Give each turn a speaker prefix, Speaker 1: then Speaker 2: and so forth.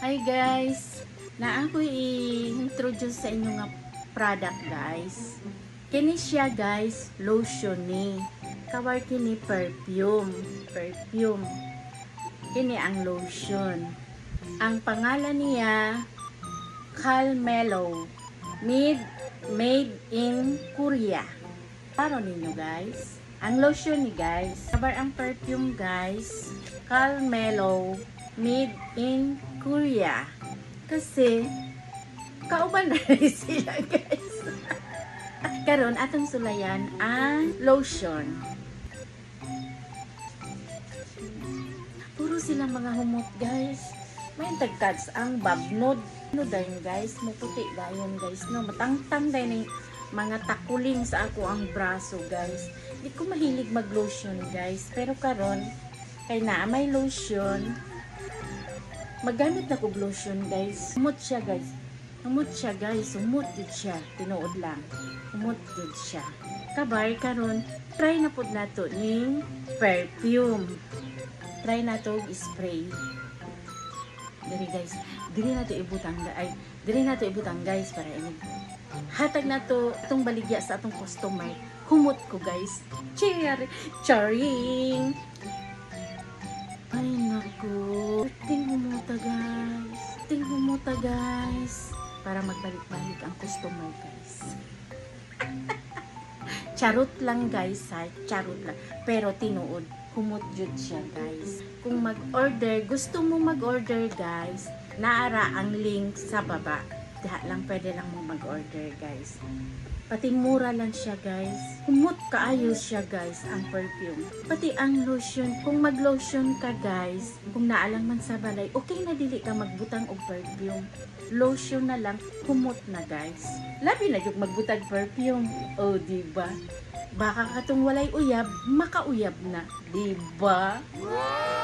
Speaker 1: Hi guys! Na ako i-introduce sa inyo nga product guys. Kini siya guys, lotion ni. Kawar kini perfume. Kini ang lotion. Ang pangalan niya, Calmelo. Made in Korea. Paro ninyo guys. Ang lotion ni guys. Kabar ang perfume guys, Calmelo. Made in Korea. Kasi kauban na rin sila guys. Karon atong sulayan ang lotion. Puro sila mga humot guys. May tagkads ang babnod. No dayon guys, muputi dayon guys no. Matangtang dayon ng mga takuling sa ako ang braso guys. Di ko mahilig mag lotion guys. Pero karon kay na may lotion. Magamit na ko lotion guys. Humot siya guys. Humot yun siya. Tinuod lang. Humot yun siya. Kabay karon try na po nato ning perfume. Try na to spray. Diri guys. Diri na to ibutang guys para ini. Hatag na to itong baligya sa atong customer. Humot ko guys. Charing. Ay naku, ting humuta guys, para magbalik-balik ang customer guys. Charot lang guys ha, charot lang, pero tinuod, humot jud siya guys. Kung mag-order, gusto mo mag-order guys, naara ang link sa baba. Diha lang pwede lang mo mag-order guys. Pati mura lang siya guys. Humot kaayos siya guys ang perfume. Pati ang lotion. Kung mag-lotion ka guys, kung naalang man sa balay, okay na dili ka magbutang og perfume. Lotion na lang, humot na guys. Labi na yung magbutang perfume. Oh, diba? Baka katong walay uyab, makauyab na. Diba? Wow!